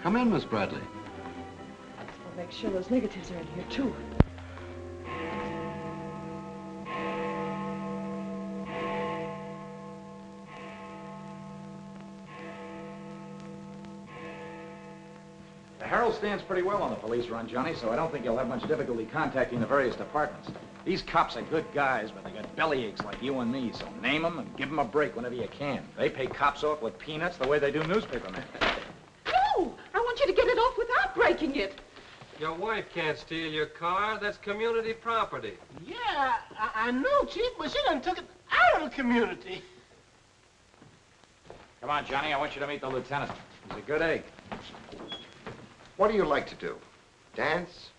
Come in, Miss Bradley. We'll make sure those negatives are in here, too. The Herald stands pretty well on the police run, Johnny, so I don't think you'll have much difficulty contacting the various departments. These cops are good guys, but they got belly aches like you and me, so name them and give them a break whenever you can. They pay cops off with peanuts the way they do newspapermen. No! I want you to get it off without breaking it. Your wife can't steal your car. That's community property. Yeah, I know, Chief, but she done took it out of the community. Come on, Johnny, I want you to meet the lieutenant. He's a good egg. What do you like to do? Dance?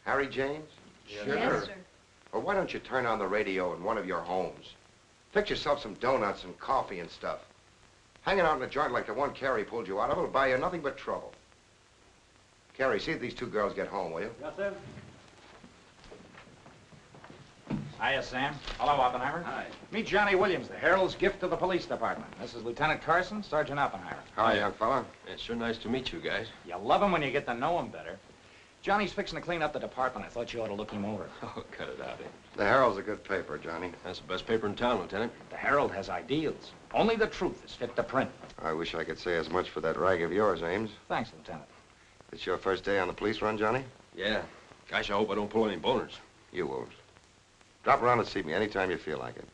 Harry James? Sure. Yes, sir. Or why don't you turn on the radio in one of your homes? Fix yourself some donuts and coffee and stuff. Hanging out in a joint like the one Carrie pulled you out of will buy you nothing but trouble. Carrie, see if these two girls get home, will you? Yes, sir. Hiya, Sam. Hello, Oppenheimer. Hi. Meet Johnny Williams, the Herald's gift to the police department. This is Lieutenant Carson, Sergeant Oppenheimer. Hi, young fella. It's sure nice to meet you guys. You love him when you get to know him better. Johnny's fixing to clean up the department. I thought you ought to look him over. Oh, cut it out, eh? The Herald's a good paper, Johnny. That's the best paper in town, Lieutenant. The Herald has ideals. Only the truth is fit to print. I wish I could say as much for that rag of yours, Ames. Thanks, Lieutenant. It's your first day on the police run, Johnny? Yeah. Gosh, I hope I don't pull any boners. You won't. Drop around and see me anytime you feel like it.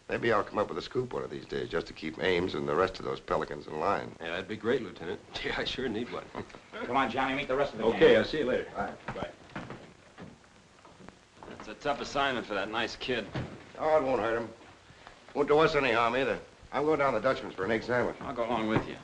Maybe I'll come up with a scoop one of these days just to keep Ames and the rest of those pelicans in line. Yeah, that'd be great, Lieutenant. Yeah, I sure need one. Come on, Johnny, meet the rest of the gang. Okay, I'll see you later. All right. Bye. That's a tough assignment for that nice kid. Oh, it won't hurt him. Won't do us any harm either. I'm going down to the Dutchman's for an egg sandwich. I'll go along with you.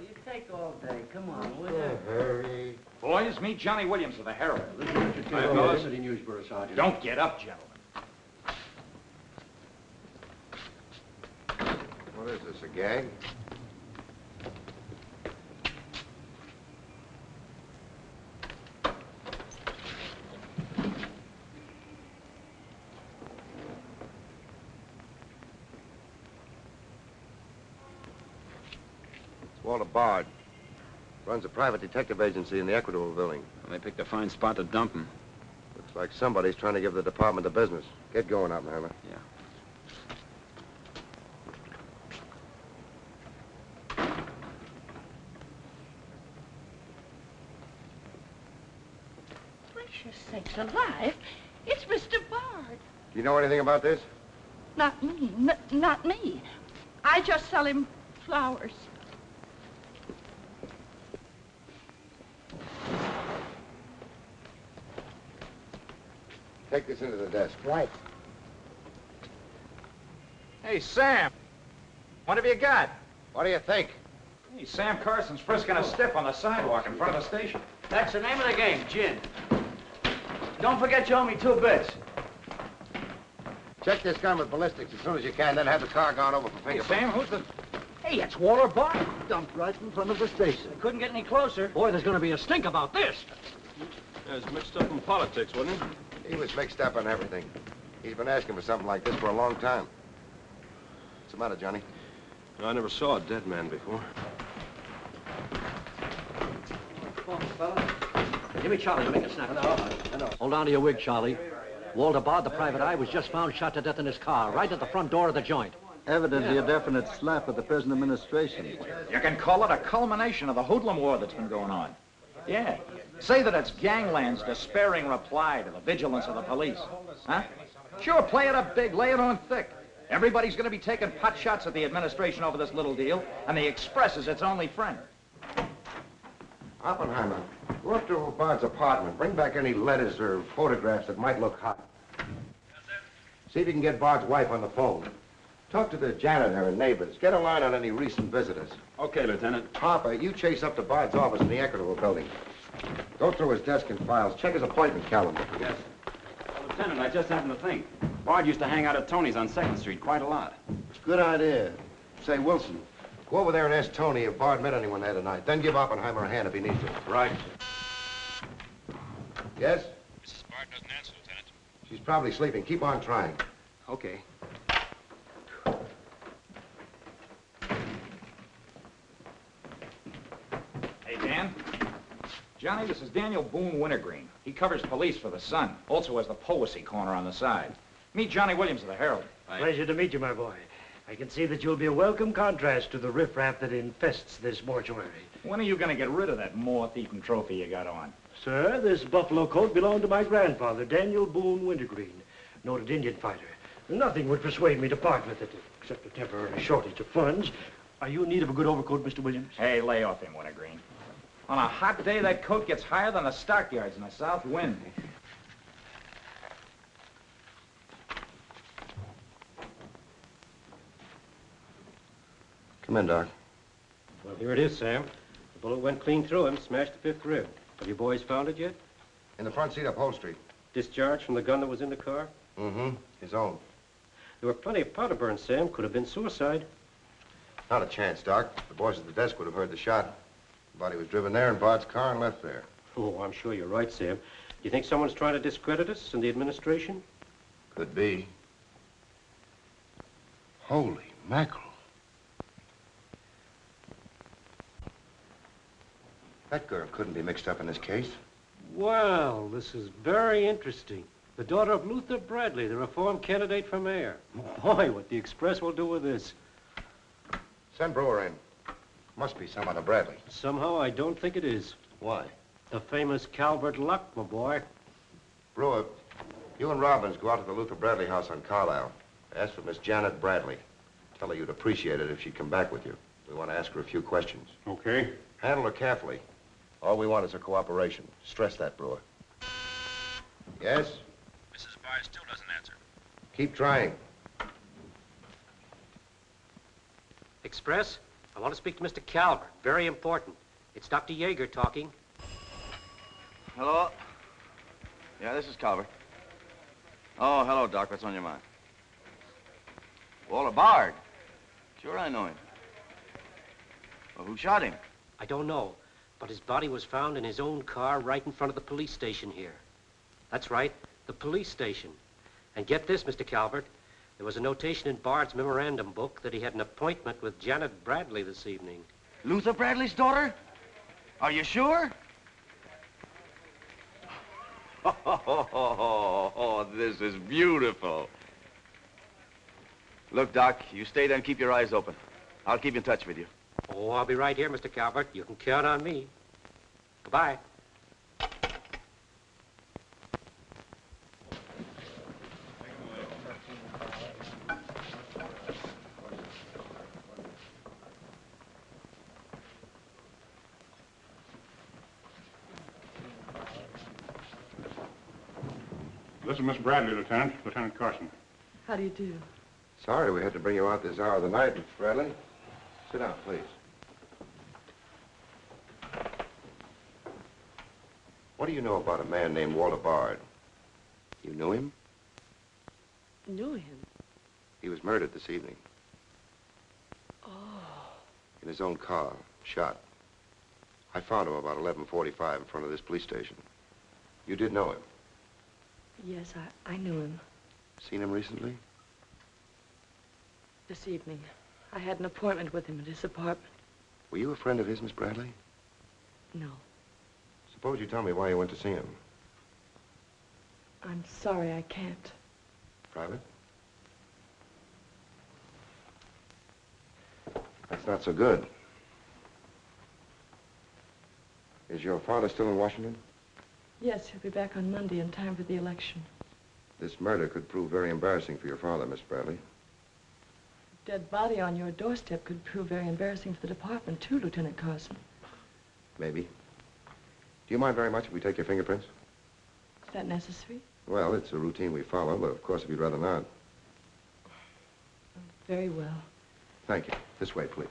You take all day. Come on, will Oh, hurry. Boys, meet Johnny Williams of the Herald. Hi, fellas. Newsboro, Sergeant. Don't get up, gentlemen. What is this, a gag? Walter Bard. Runs a private detective agency in the Equitable building. Well, they picked a fine spot to dump him. Looks like somebody's trying to give the department the business. Get going, Oppenheimer. Yeah. Precious sakes alive. It's Mr. Bard. Do you know anything about this? Not me. Not me. I just sell him flowers. Take this into the desk. Right. Hey, Sam. What have you got? What do you think? Hey, Sam Carson's frisking a stiff on the sidewalk in front of the station. That's the name of the game, gin. Don't forget you owe me 2 bits. Check this gun with ballistics as soon as you can, then have the car gone over for Hey, fingerprints. Sam, who's the... Hey, it's Walter Bard. Dumped right in front of the station. Couldn't get any closer. Boy, there's gonna be a stink about this. There's mixed up in politics, wasn't he? He was mixed up on everything. He's been asking for something like this for a long time. What's the matter, Johnny? I never saw a dead man before. Give me Charlie to make a snap. Hold on to your wig, Charlie. Walter Bard, the private eye, was just found shot to death in his car, right at the front door of the joint. Evidently a definite slap at the present administration. You can call it a culmination of the hoodlum war that's been going on. Yeah. Say that it's gangland's despairing reply to the vigilance of the police. Huh? Sure, play it up big, lay it on thick. Everybody's going to be taking pot shots at the administration over this little deal, and the Express is its only friend. Oppenheimer, go up to Bard's apartment. Bring back any letters or photographs that might look hot. See if you can get Bard's wife on the phone. Talk to the janitor and neighbors. Get a line on any recent visitors. Okay, Lieutenant. Harper, you chase up to Bard's office in the Equitable building. Go through his desk and files. Check his appointment calendar. Yes. Lieutenant, I just happened to think. Bard used to hang out at Tony's on 2nd Street quite a lot. Good idea. Say, Wilson, go over there and ask Tony if Bard met anyone there tonight. Then give Oppenheimer a hand if he needs to. Right. Yes? Mrs. Bard doesn't answer, Lieutenant. She's probably sleeping. Keep on trying. Okay. Hey, Dan. Johnny, this is Daniel Boone Wintergreen. He covers police for the Sun. Also has the Poesy Corner on the side. Meet Johnny Williams of the Herald. Pleasure to meet you, my boy. I can see that you'll be a welcome contrast to the riffraff that infests this mortuary. When are you going to get rid of that moth-eaten trophy you got on? Sir, this buffalo coat belonged to my grandfather, Daniel Boone Wintergreen, noted Indian fighter. Nothing would persuade me to part with it, except a temporary shortage of funds. Are you in need of a good overcoat, Mr. Williams? Hey, lay off him, Wintergreen. On a hot day, that coat gets higher than the stockyards in a south wind. Come in, Doc. Well, here it is, Sam. The bullet went clean through him, smashed the 5th rib. Have you boys found it yet? In the front seat upholstery. Discharged from the gun that was in the car? Mm-hmm. His own. There were plenty of powder burns, Sam. Could have been suicide. Not a chance, Doc. The boys at the desk would have heard the shot. The body was driven there in Bard's car and left there. Oh, I'm sure you're right, Sam. Do you think someone's trying to discredit us in the administration? Could be. Holy mackerel. That girl couldn't be mixed up in this case. Well, this is very interesting. The daughter of Luther Bradley, the reform candidate for mayor. Boy, what the Express will do with this. Send Brewer in. Must be some other Bradley. Somehow, I don't think it is. Why? The famous Calvert Luck, my boy. Brewer, you and Robbins go out to the Luther Bradley house on Carlisle. Ask for Miss Janet Bradley. Tell her you'd appreciate it if she'd come back with you. We want to ask her a few questions. Okay. Handle her carefully. All we want is her cooperation. Stress that, Brewer. Yes? Mrs. Bard still doesn't answer. Keep trying. Express? I want to speak to Mr. Calvert. Very important. It's Dr. Yeager talking. Hello? Yeah, this is Calvert. Oh, hello, Doc. What's on your mind? Walter Bard. Sure, I know him. Well, who shot him? I don't know, but his body was found in his own car right in front of the police station here. That's right, the police station. And get this, Mr. Calvert. There was a notation in Bard's memorandum book that he had an appointment with Janet Bradley this evening. Luther Bradley's daughter? Are you sure? Oh, this is beautiful. Look, Doc, you stay there and keep your eyes open. I'll keep in touch with you. Oh, I'll be right here, Mr. Calvert. You can count on me. Goodbye. This is Miss Bradley, Lieutenant. Lieutenant Carson. How do you do? Sorry we had to bring you out this hour of the night, Miss Bradley. Sit down, please. What do you know about a man named Walter Bard? You knew him? Knew him? He was murdered this evening. Oh. In his own car, shot. I found him about 11:45 in front of this police station. You did know him? Yes, I knew him. Seen him recently? This evening. I had an appointment with him at his apartment. Were you a friend of his, Miss Bradley? No. Suppose you tell me why you went to see him. I'm sorry I can't. Private? That's not so good. Is your father still in Washington? Yes, he'll be back on Monday in time for the election. This murder could prove very embarrassing for your father, Miss Bradley. Dead body on your doorstep could prove very embarrassing for the department, too, Lieutenant Carson. Maybe. Do you mind very much if we take your fingerprints? Is that necessary? Well, it's a routine we follow, but of course, if you'd rather not. Very well. Thank you. This way, please.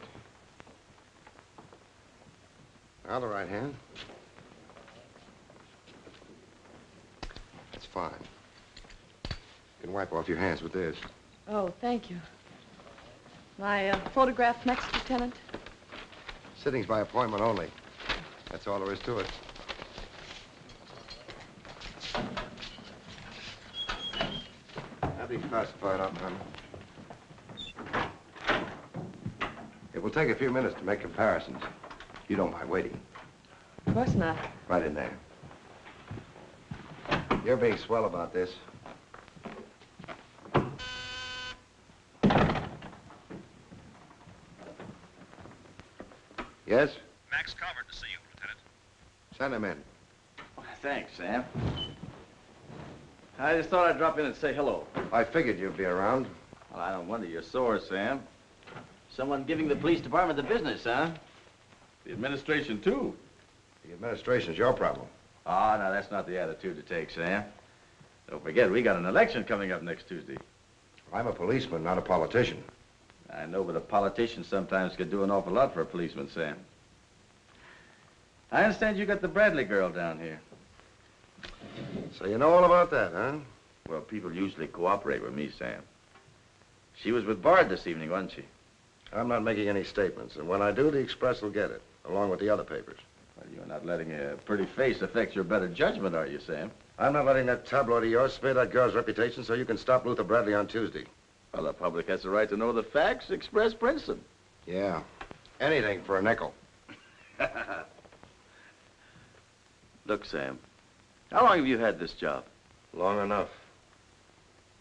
Now the right hand. That's fine. You can wipe off your hands with this. Oh, thank you. My photograph next, Lieutenant? Sittings by appointment only. That's all there is to it. Have these classified up, honey. It will take a few minutes to make comparisons. You don't mind waiting. Of course not. Right in there. You're being swell about this. Yes? Max Calvert to see you, Lieutenant. Send him in. Thanks, Sam. I just thought I'd drop in and say hello. I figured you'd be around. Well, I don't wonder you're sore, Sam. Someone giving the police department the business, huh? The administration, too. The administration's your problem. Oh, no, that's not the attitude to take, Sam. Don't forget, we got an election coming up next Tuesday. I'm a policeman, not a politician. I know, but a politician sometimes could do an awful lot for a policeman, Sam. I understand you got the Bradley girl down here. So you know all about that, huh? Well, people usually cooperate with me, Sam. She was with Bard this evening, wasn't she? I'm not making any statements, and when I do, the Express will get it, along with the other papers. Well, you're not letting a pretty face affect your better judgment, are you, Sam? I'm not letting that tabloid of yours smear that girl's reputation so you can stop Luther Bradley on Tuesday. Well, the public has the right to know the facts. Express prints them. Yeah. Anything for a nickel. Look, Sam, how long have you had this job? Long enough.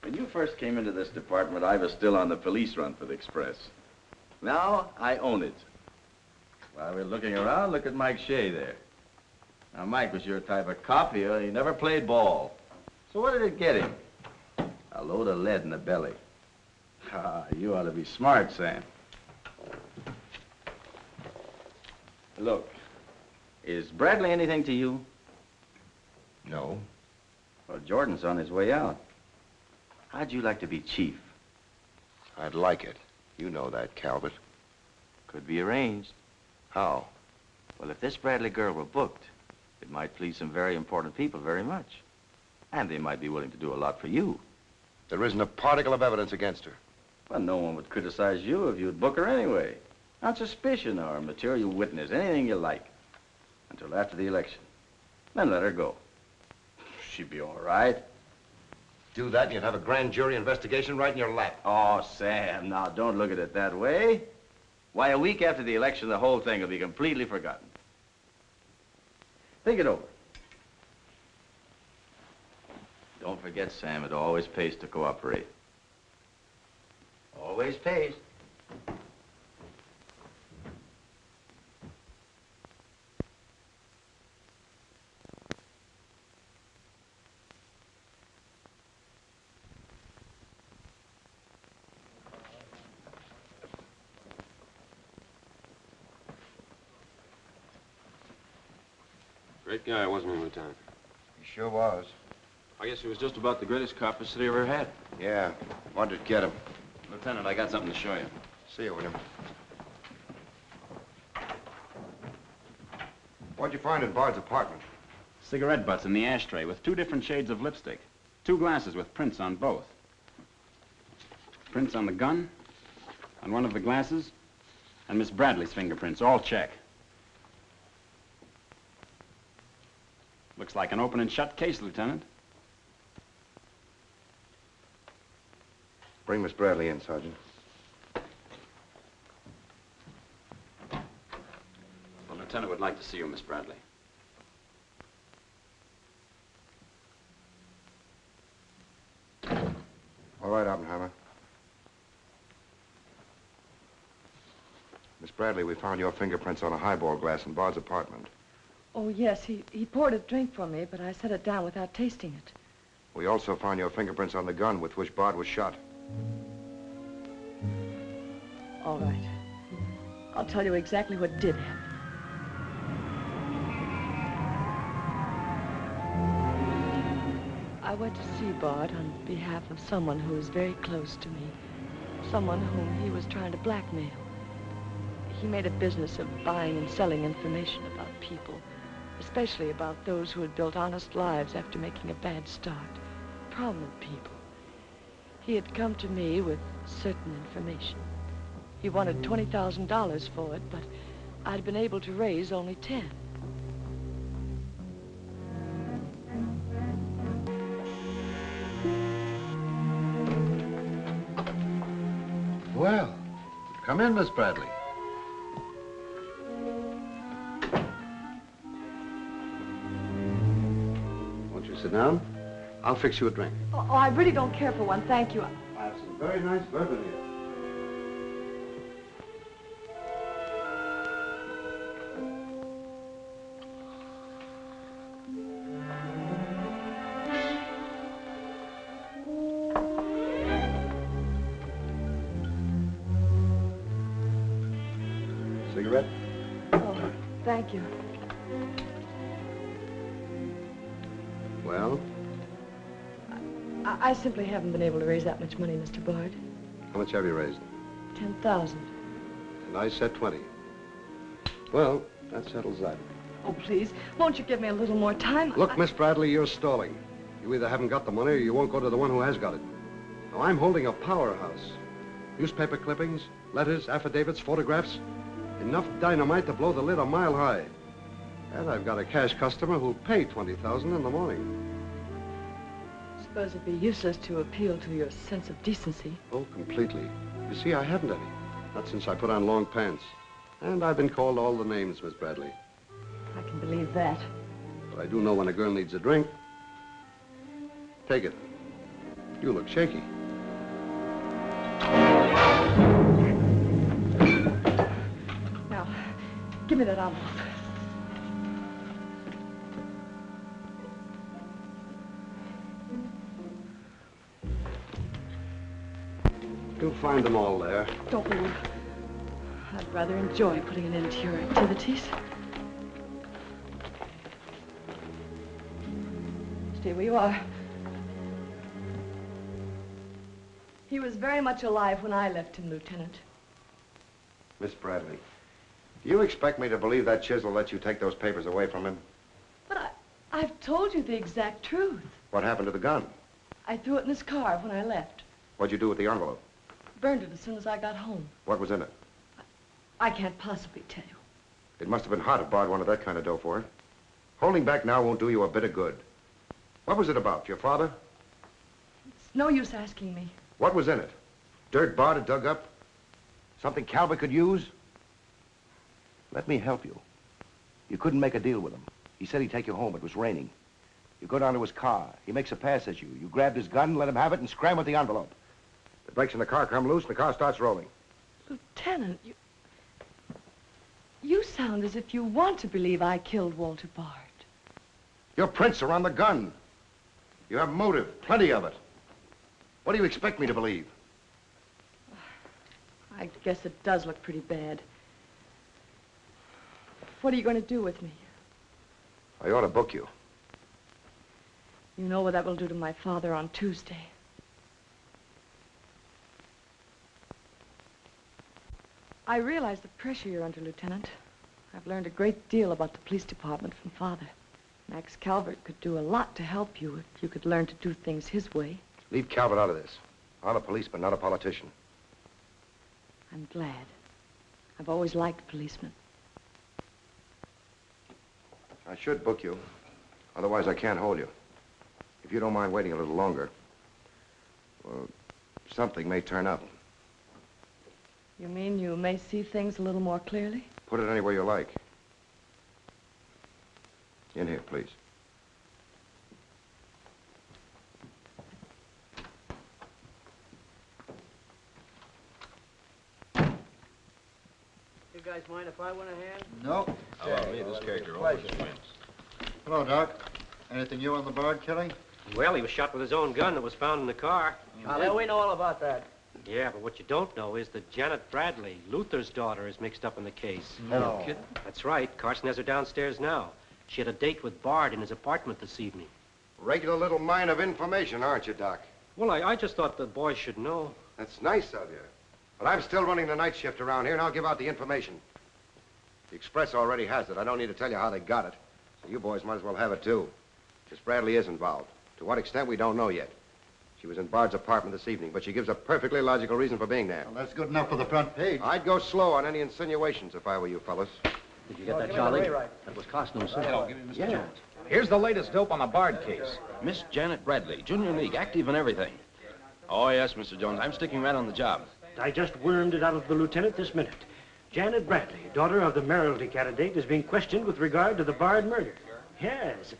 When you first came into this department, I was still on the police run for the Express. Now, I own it. While we're looking around, look at Mike Shea there. Now, Mike was your type of cop here. He never played ball. So what did it get him? A load of lead in the belly. Ah, you ought to be smart, Sam. Look, is Bradley anything to you? No. Well, Jordan's on his way out. How'd you like to be chief? I'd like it. You know that, Calvert. Could be arranged. How? Well, if this Bradley girl were booked, it might please some very important people very much. And they might be willing to do a lot for you. There isn't a particle of evidence against her. Well, no one would criticize you if you'd book her anyway. On suspicion or material witness, anything you like. Until after the election. Then let her go. She'd be all right. Do that and you'd have a grand jury investigation right in your lap. Oh, Sam, now don't look at it that way. Why, a week after the election, the whole thing will be completely forgotten. Think it over. Don't forget, Sam, it always pays to cooperate. Always pays. Great guy, wasn't he, Lieutenant? He sure was. I guess he was just about the greatest cop the city ever had. Yeah. What did get him? Lieutenant, I got something to show you. See you, William. What'd you find in Bard's apartment? Cigarette butts in the ashtray with 2 different shades of lipstick. 2 glasses with prints on both. Prints on the gun, on one of the glasses, and Miss Bradley's fingerprints, all check. Looks like an open and shut case, Lieutenant. Bring Miss Bradley in, Sergeant. The Lieutenant would like to see you, Miss Bradley. All right, Oppenheimer. Miss Bradley, we found your fingerprints on a highball glass in Bard's apartment. Oh, yes, he poured a drink for me, but I set it down without tasting it. We also found your fingerprints on the gun with which Bard was shot. All right. I'll tell you exactly what did happen. I went to see Bard on behalf of someone who is very close to me. someone whom he was trying to blackmail. He made a business of buying and selling information about people, especially about those who had built honest lives after making a bad start. Prominent people. He had come to me with certain information. He wanted $20,000 for it, but I'd been able to raise only 10. Well, come in, Miss Bradley. Won't you sit down? I'll fix you a drink. Oh, I really don't care for one, thank you. I have some very nice bourbon here. Cigarette? Oh, thank you. Well, I simply haven't been able to raise that much money, Mr. Bard. how much have you raised? 10,000. And I said 20. Well, that settles that. Oh, please, won't you give me a little more time? Look, Miss Bradley, you're stalling. You either haven't got the money or you won't go to the one who has got it. Now, I'm holding a powerhouse. Newspaper clippings, letters, affidavits, photographs. Enough dynamite to blow the lid a mile high. And I've got a cash customer who'll pay $20,000 in the morning. I suppose it'd be useless to appeal to your sense of decency. Oh, completely. You see, I haven't any. Not since I put on long pants. And I've been called all the names, Miss Bradley. I can believe that. But I do know when a girl needs a drink. Take it. You look shaky. Now, give me that envelope. You'll find them all there. Don't move. I'd rather enjoy putting an end to your activities. Stay where you are. He was very much alive when I left him, Lieutenant. Miss Bradley, do you expect me to believe that chisel let you take those papers away from him? But I've told you the exact truth. What happened to the gun? I threw it in his car when I left. What'd you do with the envelope? Burned it as soon as I got home. What was in it? I can't possibly tell you. It must have been hard if Bard wanted that kind of dough for it. Holding back now won't do you a bit of good. What was it about? Your father? It's no use asking me. What was in it? Dirt Bard had dug up? Something Calvert could use? Let me help you. You couldn't make a deal with him. He said he'd take you home. It was raining. You go down to his car. He makes a pass at you. You grabbed his gun, let him have it, and scram with the envelope. The brakes in the car come loose, and the car starts rolling. Lieutenant, you sound as if you want to believe I killed Walter Bard. Your prints are on the gun. You have motive, plenty of it. What do you expect me to believe? I guess it does look pretty bad. What are you going to do with me? I ought to book you. You know what that will do to my father on Tuesday. I realize the pressure you're under, Lieutenant. I've learned a great deal about the police department from Father. Max Calvert could do a lot to help you if you could learn to do things his way. Leave Calvert out of this. I'm a policeman, not a politician. I'm glad. I've always liked policemen. I should book you. Otherwise, I can't hold you. If you don't mind waiting a little longer, well, something may turn up. You mean you may see things a little more clearly? Put it anywhere you like. In here, please. You guys mind if I went ahead? No. How about me? This character always wins. Hello, Doc. Anything new on the Bard killing? Well, he was shot with his own gun that was found in the car. Yeah, we know all about that. Yeah, but what you don't know is that Janet Bradley, Luther's daughter, is mixed up in the case. No. That's right. Carson has her downstairs now. She had a date with Bard in his apartment this evening. Regular little mine of information, aren't you, Doc? Well, I just thought the boys should know. That's nice of you. But I'm still running the night shift around here, and I'll give out the information. The Express already has it. I don't need to tell you how they got it. So you boys might as well have it, too. Miss Bradley is involved. To what extent, we don't know yet. She was in Bard's apartment this evening, but she gives a perfectly logical reason for being there. Well, that's good enough for the front page. I'd go slow on any insinuations if I were you fellas. Did you get that, Charlie? That was Costume, sir. Hell, give me Mr. Jones. Here's the latest dope on the Bard case. Miss Janet Bradley, Junior League, active and everything. Oh, yes, Mr. Jones. I'm sticking right on the job. I just wormed it out of the lieutenant this minute. Janet Bradley, daughter of the mayoralty candidate, is being questioned with regard to the Bard murder. Yes.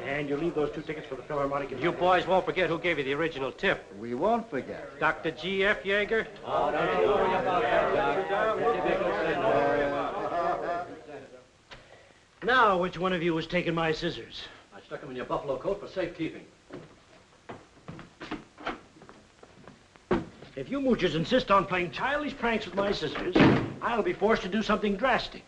And you leave those 2 tickets for the Philharmonic. You boys won't forget who gave you the original tip. We won't forget. Dr. G.F. Yeager? Oh, don't you worry about that, Doc. Now, which one of you was taking my scissors? I stuck them in your buffalo coat for safekeeping. If you moochers insist on playing childish pranks with my scissors, I'll be forced to do something drastic.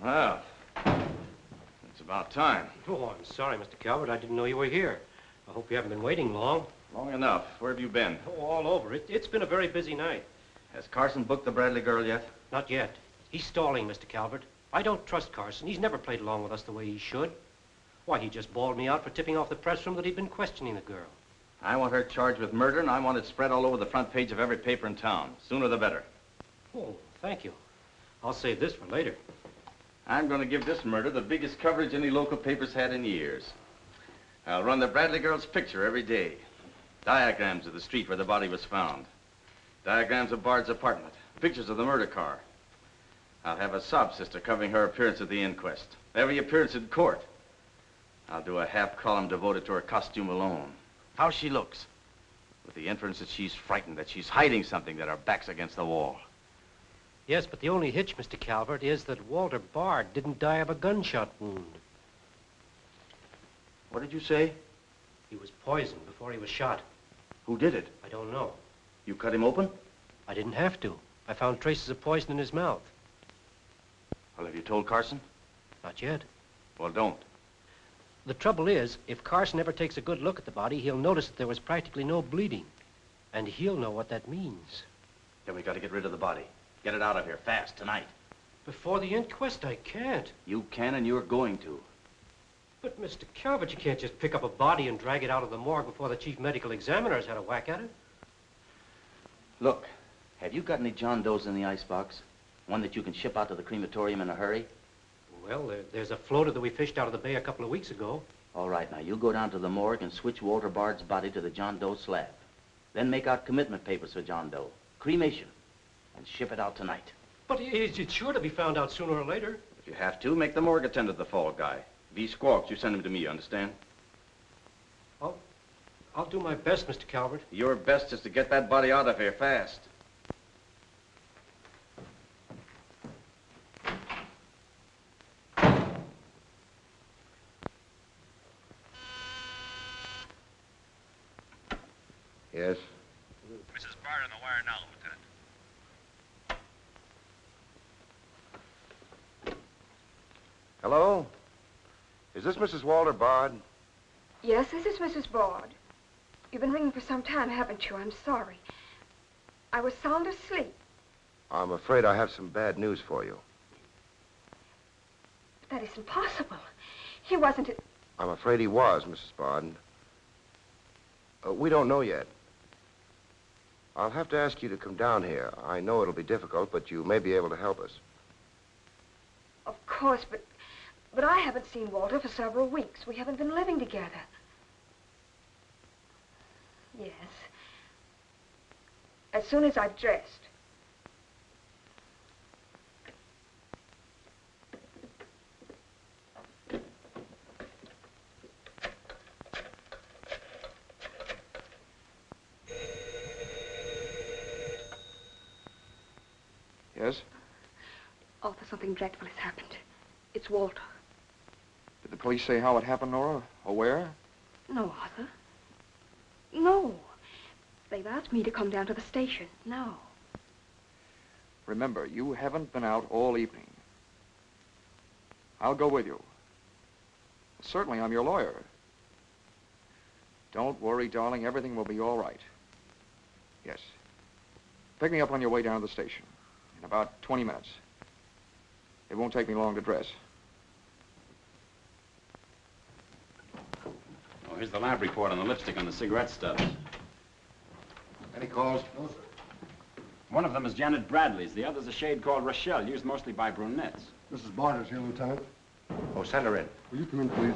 Well, it's about time. Oh, I'm sorry, Mr. Calvert. I didn't know you were here. I hope you haven't been waiting long. Long enough. Where have you been? Oh, all over. It's been a very busy night. Has Carson booked the Bradley girl yet? Not yet. He's stalling, Mr. Calvert. I don't trust Carson. He's never played along with us the way he should. Why, he just bawled me out for tipping off the press room that he'd been questioning the girl. I want her charged with murder, and I want it spread all over the front page of every paper in town. Sooner the better. Oh, thank you. I'll save this for later. I'm going to give this murder the biggest coverage any local paper's had in years. I'll run the Bradley girl's picture every day. Diagrams of the street where the body was found. Diagrams of Bard's apartment. Pictures of the murder car. I'll have a sob sister covering her appearance at the inquest. Every appearance in court. I'll do a half column devoted to her costume alone. How she looks. With the inference that she's frightened, that she's hiding something, that her back's against the wall. Yes, but the only hitch, Mr. Calvert, is that Walter Bard didn't die of a gunshot wound. What did you say? He was poisoned before he was shot. Who did it? I don't know. You cut him open? I didn't have to. I found traces of poison in his mouth. Well, have you told Carson? Not yet. Well, don't. The trouble is, if Carson ever takes a good look at the body, he'll notice that there was practically no bleeding. And he'll know what that means. Then we got to get rid of the body. Get it out of here, fast, tonight. Before the inquest, I can't. You can, and you're going to. But, Mr. Calvert, you can't just pick up a body and drag it out of the morgue before the chief medical examiner's had a whack at it. Look, have you got any John Does in the icebox? One that you can ship out to the crematorium in a hurry? Well, there's a floater that we fished out of the bay a couple of weeks ago. All right, now you go down to the morgue and switch Walter Bard's body to the John Doe slab. Then make out commitment papers for John Doe. Cremation. And ship it out tonight. But it's sure to be found out sooner or later. If you have to, make the morgue attend to the fall guy. If he squawks, you send him to me, you understand? I'll do my best, Mr. Calvert. Your best is to get that body out of here fast. Yes? Mrs. Bard on the wire now, Lieutenant. Hello? Is this Mrs. Walter Bard? Yes, this is Mrs. Bard. You've been ringing for some time, haven't you? I'm sorry. I was sound asleep. I'm afraid I have some bad news for you. That isn't possible. He wasn't... I'm afraid he was, Mrs. Bard. We don't know yet. I'll have to ask you to come down here. I know it'll be difficult, but you may be able to help us. Of course, but I haven't seen Walter for several weeks. We haven't been living together. Yes. As soon as I've dressed. Yes? Arthur, something dreadful has happened. It's Walter. Did the police say how it happened, Nora? Or where? No, Arthur. No. They've asked me to come down to the station. No. Remember, you haven't been out all evening. I'll go with you. Certainly, I'm your lawyer. Don't worry, darling. Everything will be all right. Yes. Pick me up on your way down to the station in about 20 minutes. It won't take me long to dress. Oh, here's the lab report on the lipstick on the cigarette stubs. Any calls? No, sir. One of them is Janet Bradley's. The other's a shade called Rochelle, used mostly by brunettes. Mrs. Barter's here, Lieutenant. Oh, send her in. Will you come in, please?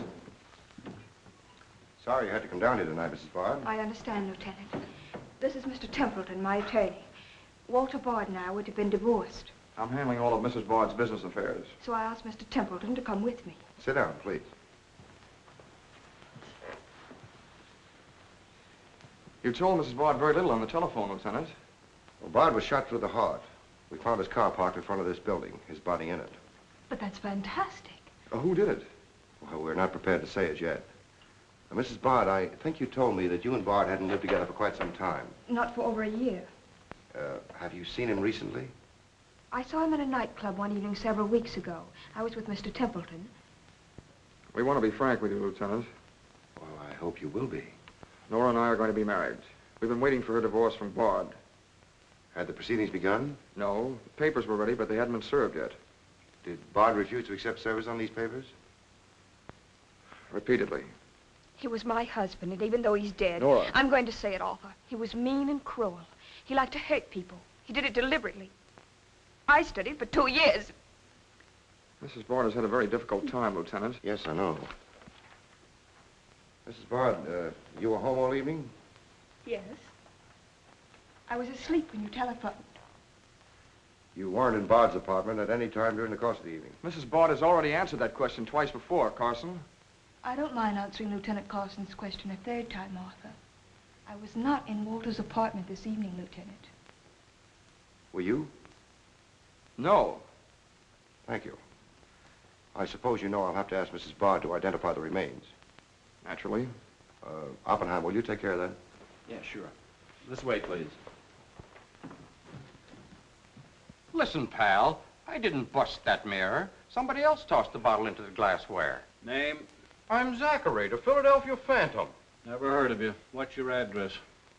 Sorry you had to come down here tonight, Mrs. Bard. I understand, Lieutenant. This is Mr. Templeton, my attorney. Walter Bard and I would have been divorced. I'm handling all of Mrs. Bard's business affairs. So I asked Mr. Templeton to come with me. Sit down, please. You told Mrs. Bard very little on the telephone, Lieutenant. Well, Bard was shot through the heart. We found his car parked in front of this building, his body in it. But that's fantastic. Who did it? Well, we're not prepared to say it yet. Now, Mrs. Bard, I think you told me that you and Bard hadn't lived together for quite some time. Not for over a year. Have you seen him recently? I saw him in a nightclub one evening several weeks ago. I was with Mr. Templeton. We want to be frank with you, Lieutenant. Well, I hope you will be. Nora and I are going to be married. We've been waiting for her divorce from Bard. Had the proceedings begun? No. The papers were ready, but they hadn't been served yet. Did Bard refuse to accept service on these papers? Repeatedly. He was my husband, and even though he's dead... Nora. I'm going to say it, Arthur. He was mean and cruel. He liked to hurt people. He did it deliberately. I studied for 2 years. Mrs. Bard has had a very difficult time, Lieutenant. Yes, I know. Mrs. Bard, you were home all evening? Yes. I was asleep when you telephoned. You weren't in Bard's apartment at any time during the course of the evening? Mrs. Bard has already answered that question twice before, Carson. I don't mind answering Lieutenant Carson's question a third time, Arthur. I was not in Walter's apartment this evening, Lieutenant. Were you? No. Thank you. I suppose you know I'll have to ask Mrs. Bard to identify the remains. Naturally. Oppenheim, will you take care of that? Yeah, sure. This way, please. Listen, pal, I didn't bust that mirror. Somebody else tossed the bottle into the glassware. Name? I'm Zachary, the Philadelphia Phantom. Never heard of you. What's your address?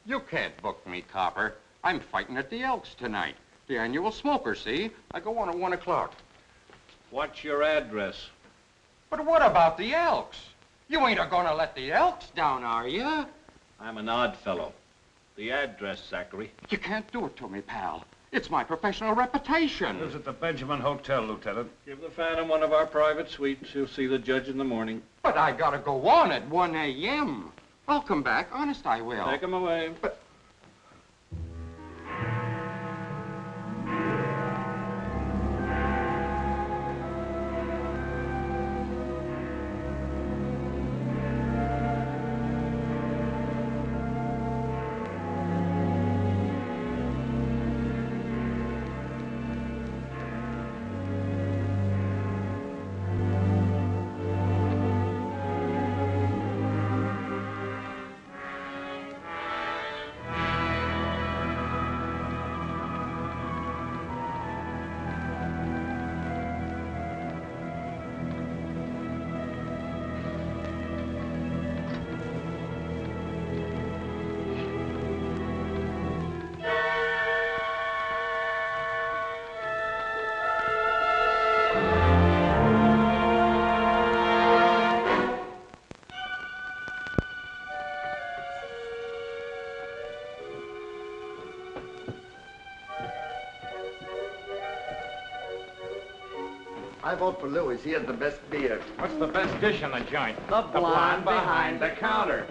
You can't book me, copper. I'm fighting at the Elks tonight. The annual smoker, see? I go on at 1 o'clock. What's your address? But what about the Elks? You ain't a-gonna let the Elks down, are you? I'm an odd fellow. The address, Zachary. You can't do it to me, pal. It's my professional reputation. Lives at the Benjamin Hotel, Lieutenant. Give the Phantom one of our private suites. He'll see the judge in the morning. But I gotta go on at 1 a.m. I'll come back. Honest, I will. Take him away. But... I vote for Louis. He has the best beer. What's the best dish in the joint? The blonde behind the counter.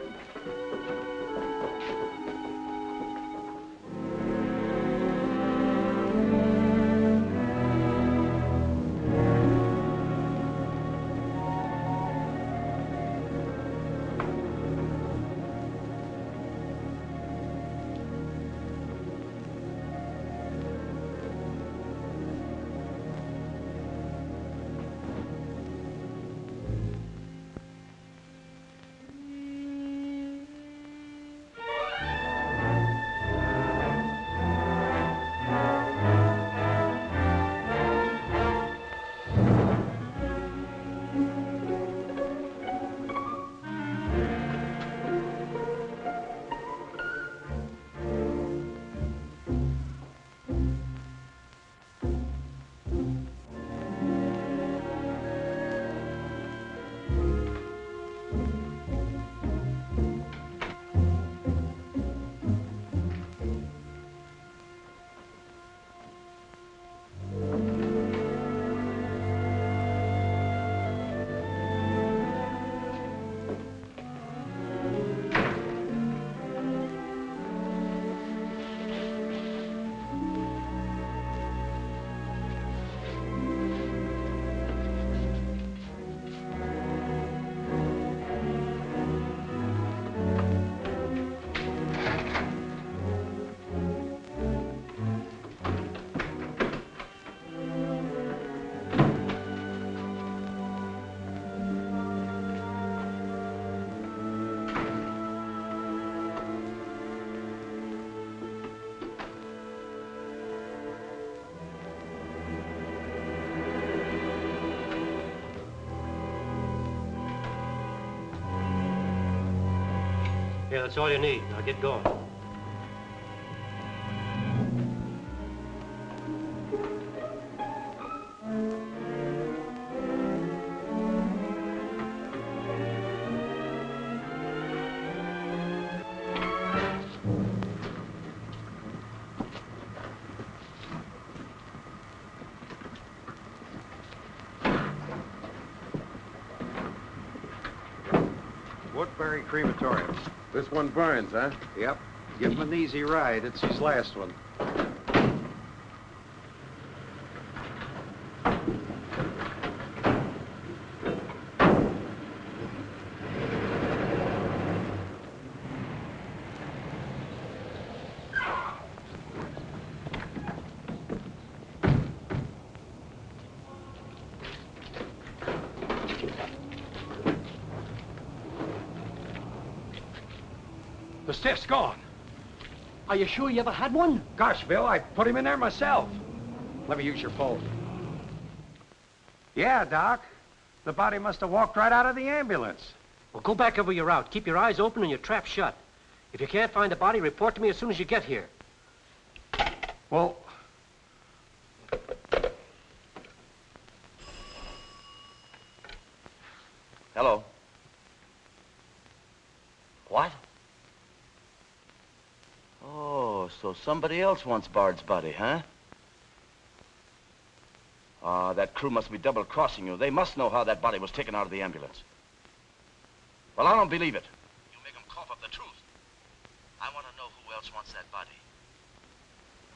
Here, that's all you need. Now get going. Woodbury Crematorium. This one burns, huh? Yep. Give him an easy ride. It's his last one. The stiff's gone. Are you sure you ever had one? Gosh, Bill, I put him in there myself. Let me use your phone. Yeah, Doc. The body must have walked right out of the ambulance. Well, go back over your route. Keep your eyes open and your trap shut. If you can't find the body, report to me as soon as you get here. Well, Hello. What? Oh, so somebody else wants Bard's body, huh? Ah, that crew must be double-crossing you. They must know how that body was taken out of the ambulance. Well, I don't believe it. You make them cough up the truth. I want to know who else wants that body.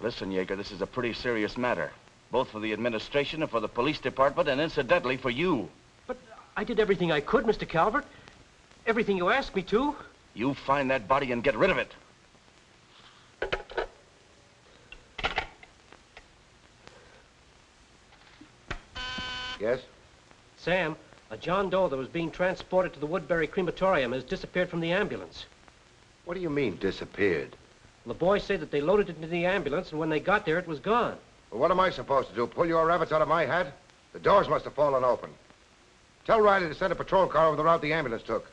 Listen, Yeager, this is a pretty serious matter. Both for the administration and for the police department, and incidentally for you. But I did everything I could, Mr. Calvert. Everything you asked me to. You find that body and get rid of it. Yes? Sam, a John Doe that was being transported to the Woodbury Crematorium has disappeared from the ambulance. What do you mean, disappeared? The boys say that they loaded it into the ambulance, and when they got there, it was gone. Well, what am I supposed to do? Pull your rabbits out of my hat? The doors must have fallen open. Tell Riley to send a patrol car over the route the ambulance took.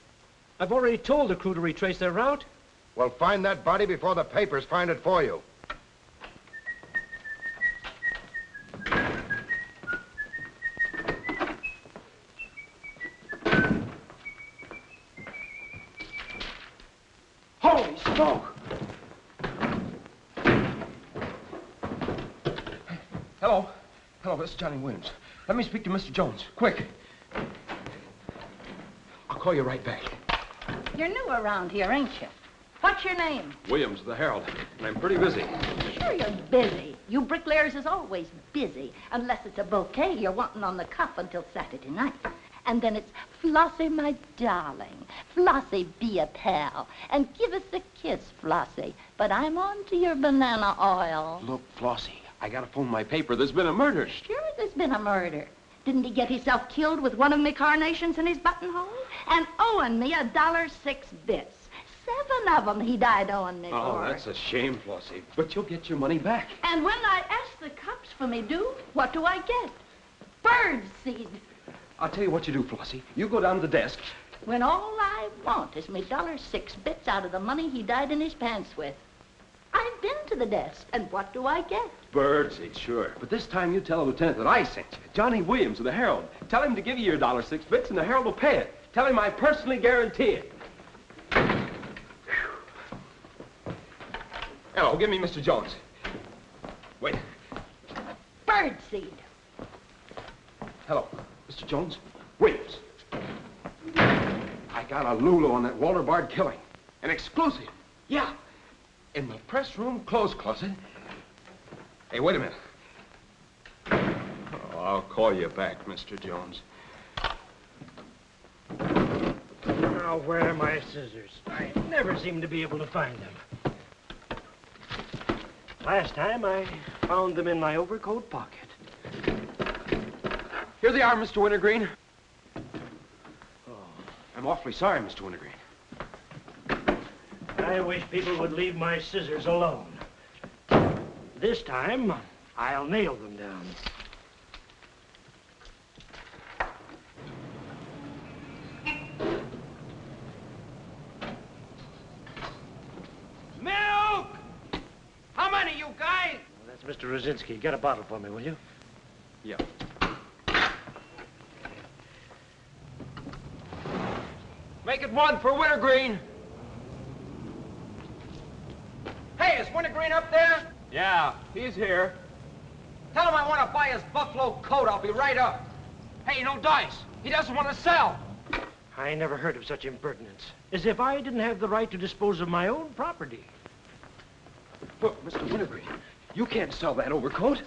I've already told the crew to retrace their route. Well, find that body before the papers find it for you. Holy smoke! Hello. Hello, this is Johnny Williams. Let me speak to Mr. Jones, quick. I'll call you right back. You're new around here, ain't you? What's your name? Williams, the Herald, and I'm pretty busy. Sure you're busy. You bricklayers is always busy, unless it's a bouquet you're wanting on the cuff until Saturday night. And then it's, Flossie, my darling, Flossie, be a pal, and give us a kiss, Flossie. But I'm on to your banana oil. Look, Flossie, I gotta phone my paper. There's been a murder. Sure there's been a murder. Didn't he get himself killed with one of me carnations in his buttonhole? And owing me $1.06 bits. 7 of them he died owing me Oh, for. that's a shame, Flossie. But you'll get your money back. And when I ask the cops for me due, what do I get? Bird seed. I'll tell you what you do, Flossie. You go down to the desk. When all I want is me $1.06 bits out of the money he died in his pants with. I've been to the desk, and what do I get? Birdseed, sure. But this time you tell the lieutenant that I sent you. Johnny Williams of the Herald. Tell him to give you your $1.06 bits, and the Herald will pay it. Tell him I personally guarantee it. Hello, give me Mr. Jones. Wait. Birdseed. Hello, Mr. Jones. Williams. I got a Lulu on that Walter Bard killing. An exclusive. Yeah. In the press room clothes closet. Hey, wait a minute. Oh, I'll call you back, Mr. Jones. Now, where are my scissors? I never seem to be able to find them. Last time, I found them in my overcoat pocket. Here they are, Mr. Wintergreen. Oh, I'm awfully sorry, Mr. Wintergreen. I wish people would leave my scissors alone. This time, I'll nail them down. Mr. Rosinski, get a bottle for me, will you? Yeah. Make it one for Wintergreen. Hey, is Wintergreen up there? Yeah, he's here. Tell him I want to buy his buffalo coat. I'll be right up. Hey, no dice. He doesn't want to sell. I never heard of such impertinence. As if I didn't have the right to dispose of my own property. Look, Mr. Wintergreen, you can't sell that overcoat.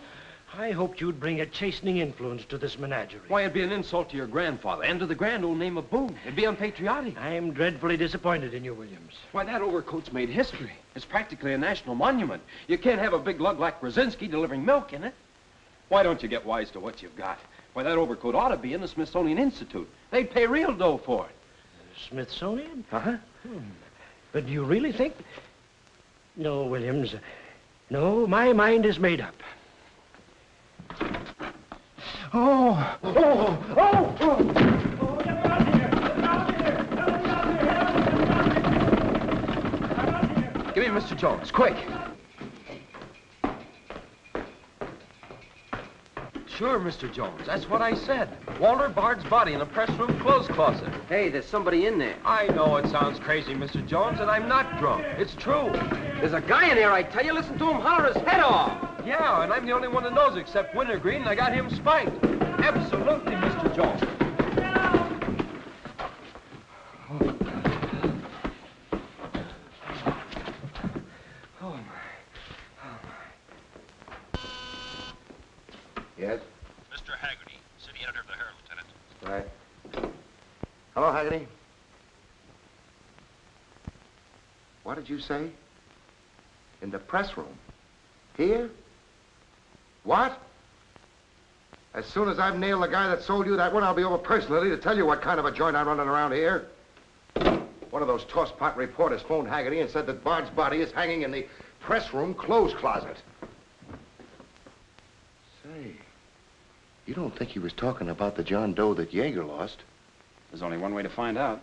I hoped you'd bring a chastening influence to this menagerie. Why, it'd be an insult to your grandfather and to the grand old name of Boone. It'd be unpatriotic. I'm dreadfully disappointed in you, Williams. Why, that overcoat's made history. It's practically a national monument. You can't have a big lug like Brzezinski delivering milk in it. Why don't you get wise to what you've got? Why, that overcoat ought to be in the Smithsonian Institute. They'd pay real dough for it. Smithsonian? Uh-huh. But do you really think... No, Williams. No, my mind is made up. Oh! Oh! Oh! Oh! Get out of here! Get out of here! Get out of here! Give me Mr. Jones, quick. Sure, Mr. Jones. That's what I said. Walter Bard's body in a press room clothes closet. Hey, there's somebody in there. I know it sounds crazy, Mr. Jones, and I'm not drunk. It's true. There's a guy in there, I tell you. Listen to him holler his head off. Yeah, and I'm the only one that knows except Wintergreen, and I got him spiked. Absolutely, Mr. Jones. Yes? Mr. Haggerty, city editor of the Herald, Lieutenant. Right. Hello, Haggerty. What did you say? In the press room? Here? What? As soon as I've nailed the guy that sold you that one, I'll be over personally to tell you what kind of a joint I'm running around here. One of those tosspot reporters phoned Haggerty and said that Bard's body is hanging in the press room clothes closet. Say, you don't think he was talking about the John Doe that Yeager lost? There's only one way to find out.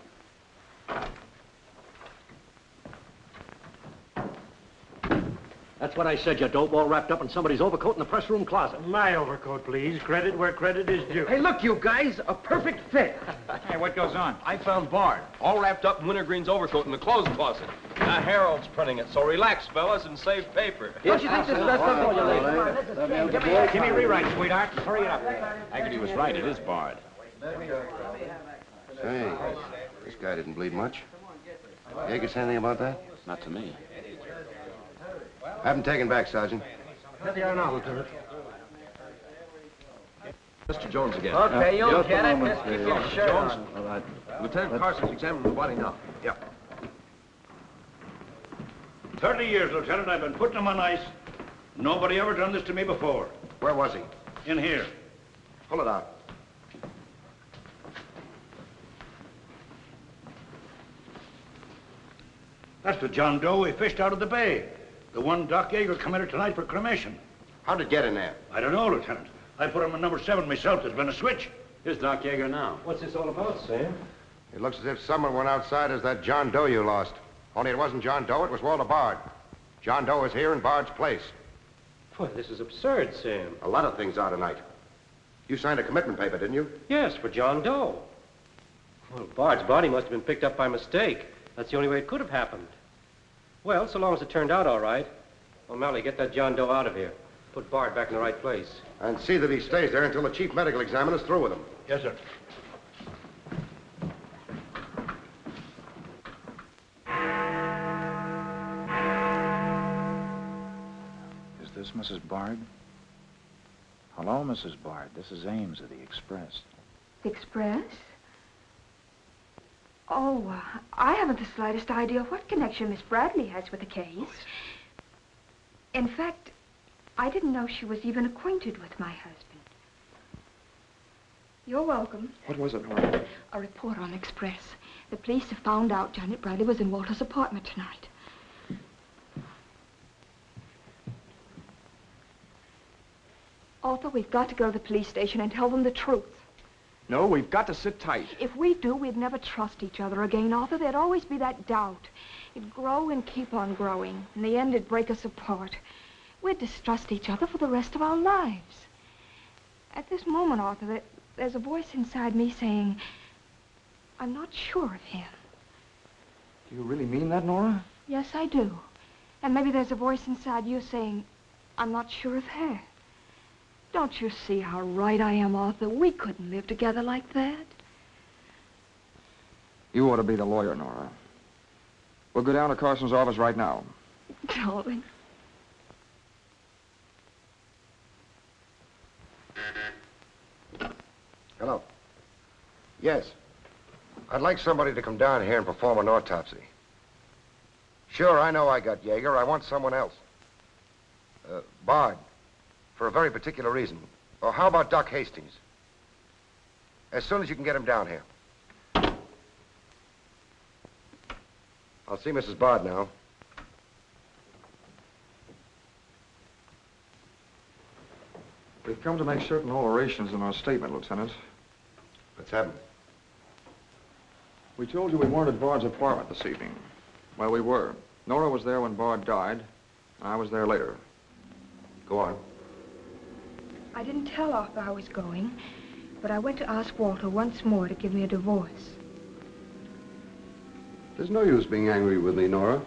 That's what I said, you dope, all wrapped up in somebody's overcoat in the press room closet. My overcoat, please. Credit where credit is due. Hey, look, you guys, a perfect fit. Hey, what goes on? I found Bard, all wrapped up in Wintergreen's overcoat in the clothes closet. The Herald's printing it, so relax, fellas, and save paper. Don't you think this is best for you, ladies? Give me a rewrite, sweetheart. Hurry it up. Haggerty was right. It is Bard. Say, this guy didn't bleed much. Yeager say anything about that? Not to me. Have him taken back, Sergeant. Here they are now, Lieutenant. Mr. Jones again. Okay, you'll get it. Just keep your shirt Jones. on. All right. Lieutenant Carson's examining the body now. Yeah. 30 years, Lieutenant. I've been putting him on ice. Nobody ever done this to me before. Where was he? In here. Pull it out. That's the John Doe we fished out of the bay. The one Doc Yeager committed tonight for cremation. How'd it get in there? I don't know, Lieutenant. I put him in number 7 myself. There's been a switch. Here's Doc Yeager now. What's this all about, Sam? It looks as if someone went outside as that John Doe you lost. Only it wasn't John Doe, it was Walter Bard. John Doe is here in Bard's place. Boy, this is absurd, Sam. A lot of things are tonight. You signed a commitment paper, didn't you? Yes, for John Doe. Well, Bard's body must have been picked up by mistake. That's the only way it could have happened. Well, so long as it turned out all right. O'Malley, get that John Doe out of here. Put Bard back in the right place. And see that he stays there until the chief medical examiner's through with him. Yes, sir. Is this Mrs. Bard? Hello, Mrs. Bard. This is Ames of the Express. The Express? Oh, I haven't the slightest idea what connection Miss Bradley has with the case. In fact, I didn't know she was even acquainted with my husband. You're welcome. What was it, Nora? A report on Express. The police have found out Janet Bradley was in Walter's apartment tonight. Arthur, we've got to go to the police station and tell them the truth. No, we've got to sit tight. If we do, we'd never trust each other again, Arthur. There'd always be that doubt. It'd grow and keep on growing. In the end, it'd break us apart. We'd distrust each other for the rest of our lives. At this moment, Arthur, there's a voice inside me saying, I'm not sure of him. Do you really mean that, Nora? Yes, I do. And maybe there's a voice inside you saying, I'm not sure of her. Don't you see how right I am, Arthur? We couldn't live together like that. You ought to be the lawyer, Nora. We'll go down to Carson's office right now. Darling. Hello. Yes. I'd like somebody to come down here and perform an autopsy. Sure, I know I got Yeager. I want someone else. Bard. For a very particular reason. Or how about Doc Hastings? As soon as you can get him down here. I'll see Mrs. Bard now. We've come to make certain alterations in our statement, Lieutenant. What's happened? We told you we weren't at Bard's apartment this evening. Well, we were. Nora was there when Bard died, and I was there later. Go on. I didn't tell Arthur I was going, but I went to ask Walter once more to give me a divorce. There's no use being angry with me, Nora.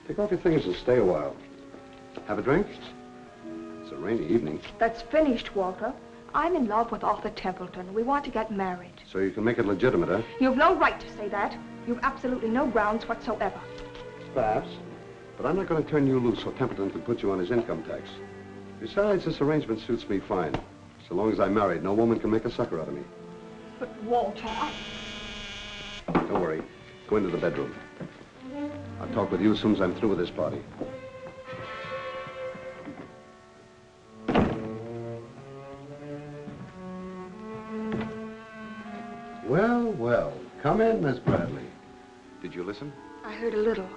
Take off your things and stay a while. Have a drink? It's a rainy evening. That's finished, Walter. I'm in love with Arthur Templeton. We want to get married. So you can make it legitimate, huh? You've no right to say that. You've absolutely no grounds whatsoever. Perhaps. But I'm not going to turn you loose so Templeton can put you on his income tax. Besides, this arrangement suits me fine. So long as I'm married, no woman can make a sucker out of me. But, Walter, Don't worry. Go into the bedroom. I'll talk with you as soon as I'm through with this party. Well, well. Come in, Miss Bradley. Did you listen? I heard a little.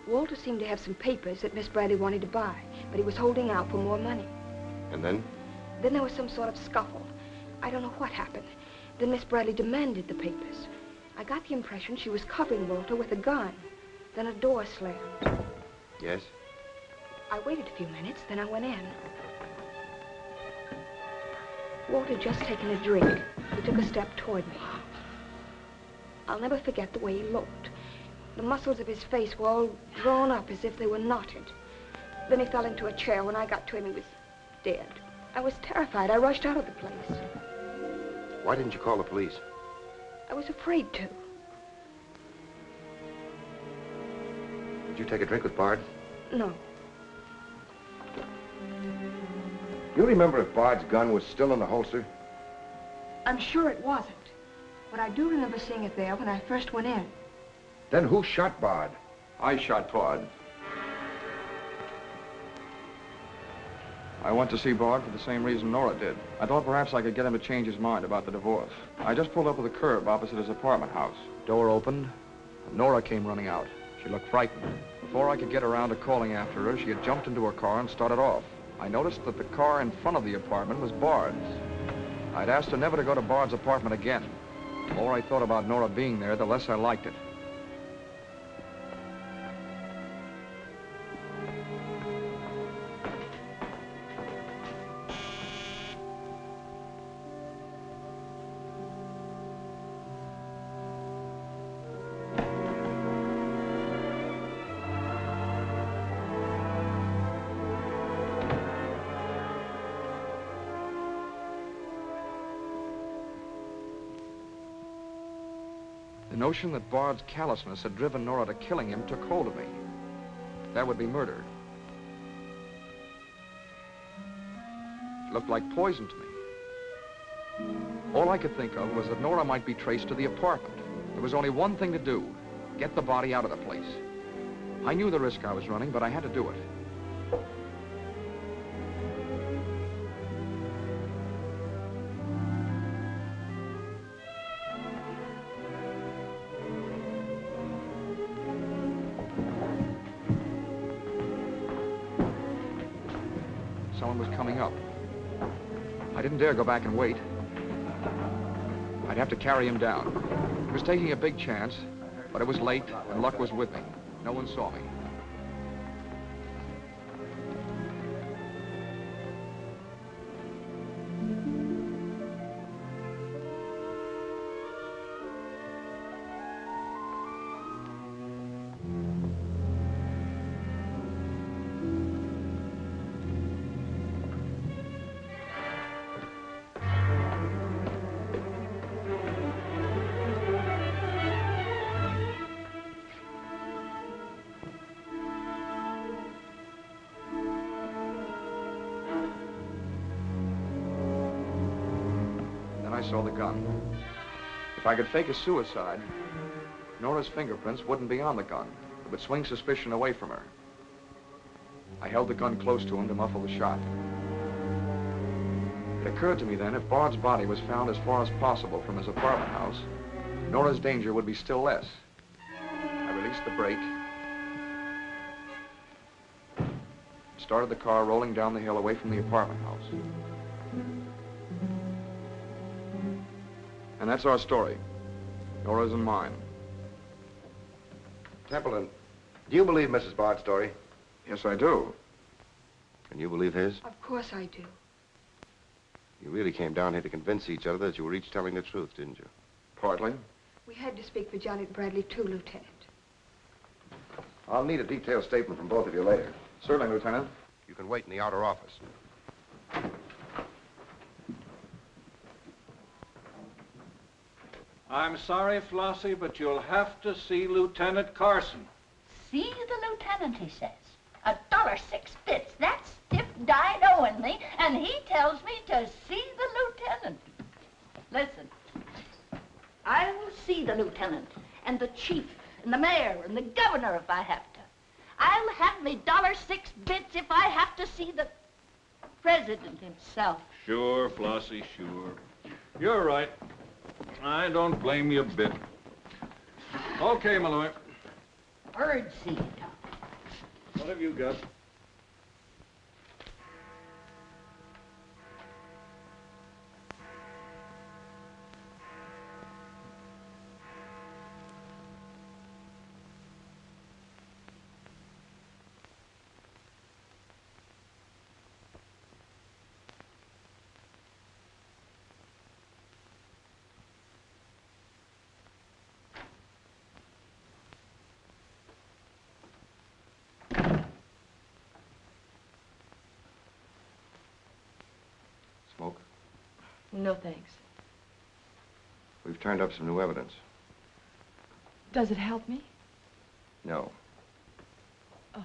Walter seemed to have some papers that Miss Bradley wanted to buy, but he was holding out for more money. And then? Then there was some sort of scuffle. I don't know what happened. Then Miss Bradley demanded the papers. I got the impression she was covering Walter with a gun. Then a door slammed. Yes? I waited a few minutes, then I went in. Walter had just taken a drink. He took a step toward me. I'll never forget the way he looked. The muscles of his face were all drawn up as if they were knotted. Then he fell into a chair. When I got to him, he was dead. I was terrified. I rushed out of the place. Why didn't you call the police? I was afraid to. Did you take a drink with Bard? No. You remember if Bard's gun was still in the holster? I'm sure it wasn't. But I do remember seeing it there when I first went in. Then who shot Bard? I shot Bard. I went to see Bard for the same reason Nora did. I thought perhaps I could get him to change his mind about the divorce. I just pulled up to the curb opposite his apartment house. Door opened, and Nora came running out. She looked frightened. Before I could get around to calling after her, she had jumped into her car and started off. I noticed that the car in front of the apartment was Bard's. I'd asked her never to go to Bard's apartment again. The more I thought about Nora being there, the less I liked it. The notion that Bard's callousness had driven Nora to killing him took hold of me. That would be murder. It looked like poison to me. All I could think of was that Nora might be traced to the apartment. There was only one thing to do: get the body out of the place. I knew the risk I was running, but I had to do it. Someone was coming up. I didn't dare go back and wait. I'd have to carry him down. He was taking a big chance, but it was late and luck was with me. No one saw me. saw the gun. If I could fake a suicide, Nora's fingerprints wouldn't be on the gun. It would swing suspicion away from her. I held the gun close to him to muffle the shot. It occurred to me then, if Bard's body was found as far as possible from his apartment house, Nora's danger would be still less. I released the brake, started the car rolling down the hill away from the apartment house. And that's our story. Nora's and mine. Templeton, do you believe Mrs. Bard's story? Yes, I do. And you believe his? Of course I do. You really came down here to convince each other that you were each telling the truth, didn't you? Partly. We had to speak for Janet Bradley, too, Lieutenant. I'll need a detailed statement from both of you later. Certainly, Lieutenant. You can wait in the outer office. I'm sorry, Flossie, but you'll have to see Lieutenant Carson. See the lieutenant, he says. $1.06. That's stiff dyed owing me, and he tells me to see the lieutenant. Listen, I'll see the lieutenant, and the chief, and the mayor, and the governor if I have to. I'll have me $1.06 if I have to see the president himself. Sure, Flossie, sure. You're right. I don't blame you a bit. Okay, Malloy. Bird seed. What have you got? Smoke? No, thanks. We've turned up some new evidence. Does it help me? No. Oh.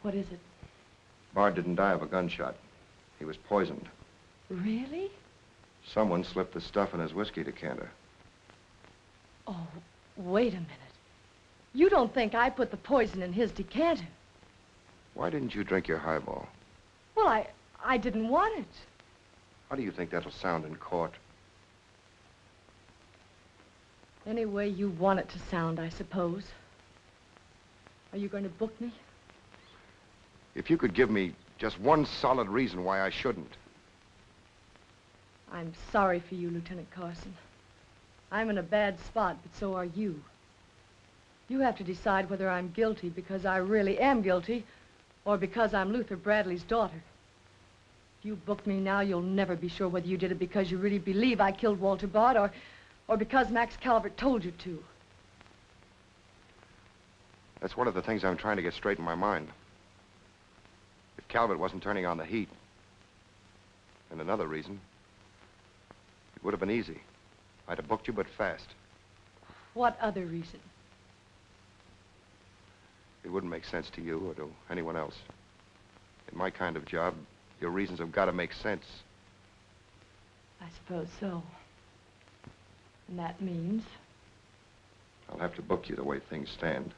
What is it? Bard didn't die of a gunshot. He was poisoned. Really? Someone slipped the stuff in his whiskey decanter. Oh, wait a minute. You don't think I put the poison in his decanter? Why didn't you drink your highball? Well, I didn't want it. How do you think that'll sound in court? Any way you want it to sound, I suppose. Are you going to book me? If you could give me just one solid reason why I shouldn't. I'm sorry for you, Lieutenant Carson. I'm in a bad spot, but so are you. You have to decide whether I'm guilty because I really am guilty or because I'm Luther Bradley's daughter. If you book me now, you'll never be sure whether you did it because you really believe I killed Walter Bard or because Max Calvert told you to. That's one of the things I'm trying to get straight in my mind. If Calvert wasn't turning on the heat, and another reason, it would have been easy. I'd have booked you, but fast. What other reason? It wouldn't make sense to you or to anyone else. In my kind of job, your reasons have got to make sense. I suppose so. And that means? I'll have to book you the way things stand.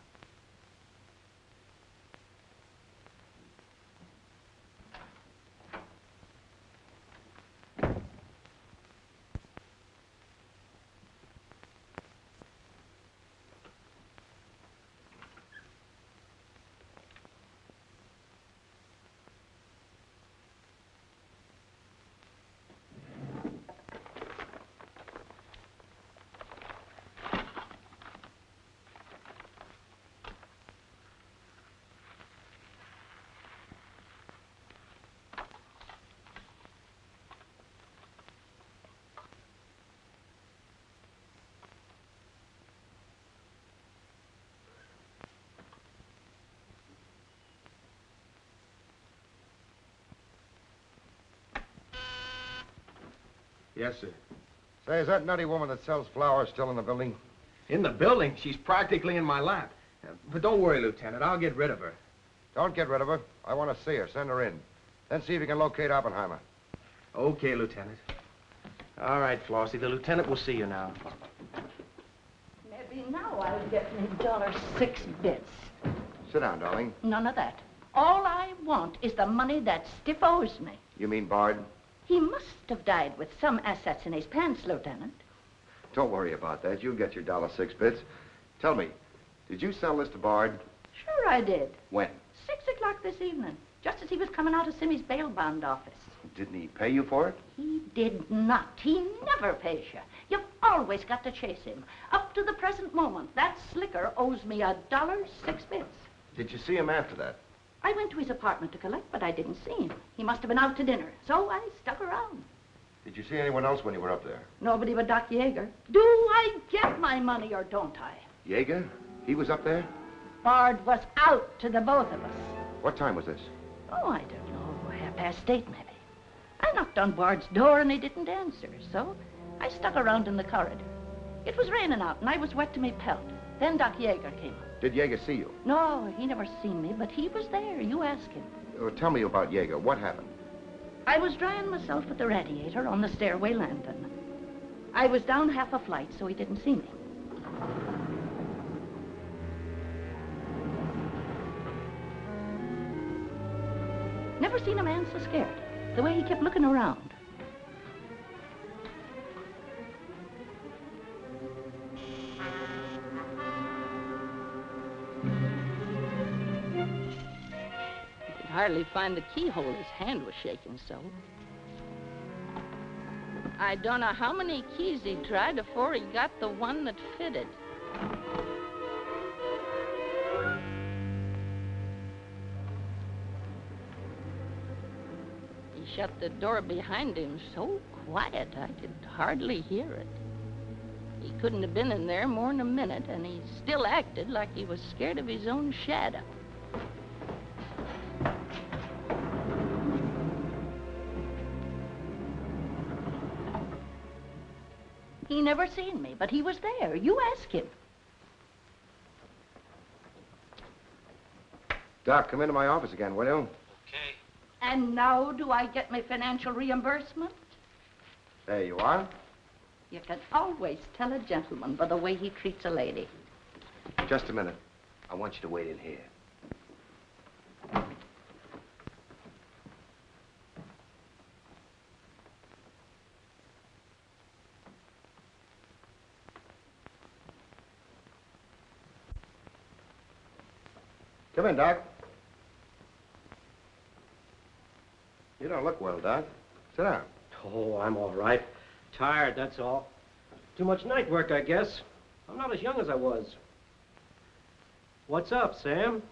Yes, sir. Say, is that nutty woman that sells flowers still in the building? In the building? She's practically in my lap. But don't worry, Lieutenant. I'll get rid of her. Don't get rid of her. I want to see her. Send her in. Then see if you can locate Oppenheimer. Okay, Lieutenant. All right, Flossie, the lieutenant will see you now. Maybe now I'll get me $6. Sit down, darling. None of that. All I want is the money that Stiff owes me. You mean Bard? He must have died with some assets in his pants, Lieutenant. Don't worry about that. You'll get your $6. Tell me, did you sell this to Bard? Sure I did. When? 6 o'clock this evening, just as he was coming out of Simmy's bail bond office. Didn't he pay you for it? He did not. He never pays you. You've always got to chase him. Up to the present moment, that slicker owes me $6. Did you see him after that? I went to his apartment to collect, but I didn't see him. He must have been out to dinner, so I stuck around. Did you see anyone else when you were up there? Nobody but Doc Yeager. Do I get my money or don't I? Yeager? He was up there? Bard was out to the both of us. What time was this? Oh, I don't know, 8:30 maybe. I knocked on Bard's door and he didn't answer, so I stuck around in the corridor. It was raining out and I was wet to me pelt. Then Doc Yeager came up. Did Yeager see you? No, he never seen me, but he was there. You ask him. Tell me about Yeager. What happened? I was drying myself at the radiator on the stairway landing. I was down half a flight, so he didn't see me. Never seen a man so scared. The way he kept looking around. Hardly find the keyhole. His hand was shaking so. I don't know how many keys he tried before he got the one that fitted. He shut the door behind him so quiet I could hardly hear it. He couldn't have been in there more than a minute, and he still acted like he was scared of his own shadow. He never seen me, but he was there. You ask him. Doc, come into my office again, will you? Okay. And now do I get my financial reimbursement? There you are. You can always tell a gentleman by the way he treats a lady. Just a minute. I want you to wait in here. Come in, Doc. You don't look well, Doc. Sit down. Oh, I'm all right. Tired, that's all. Too much night work, I guess. I'm not as young as I was. What's up, Sam?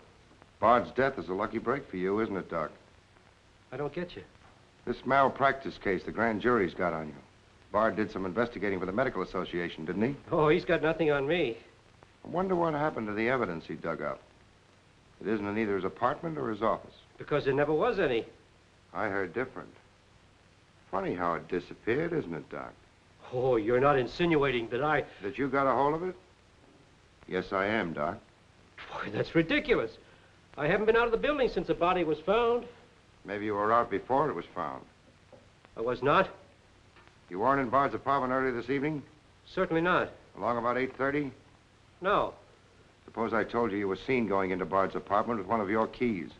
Bard's death is a lucky break for you, isn't it, Doc? I don't get you. This malpractice case the grand jury's got on you. Bard did some investigating for the Medical Association, didn't he? Oh, he's got nothing on me. I wonder what happened to the evidence he dug up. It isn't in either his apartment or his office. Because there never was any. I heard different. Funny how it disappeared, isn't it, Doc? Oh, you're not insinuating that I... That you got a hold of it? Yes, I am, Doc. Boy, that's ridiculous. I haven't been out of the building since the body was found. Maybe you were out before it was found. I was not? You weren't in Bard's apartment earlier this evening? Certainly not. Along about 8:30? No. Suppose I told you you were seen going into Bard's apartment with one of your keys.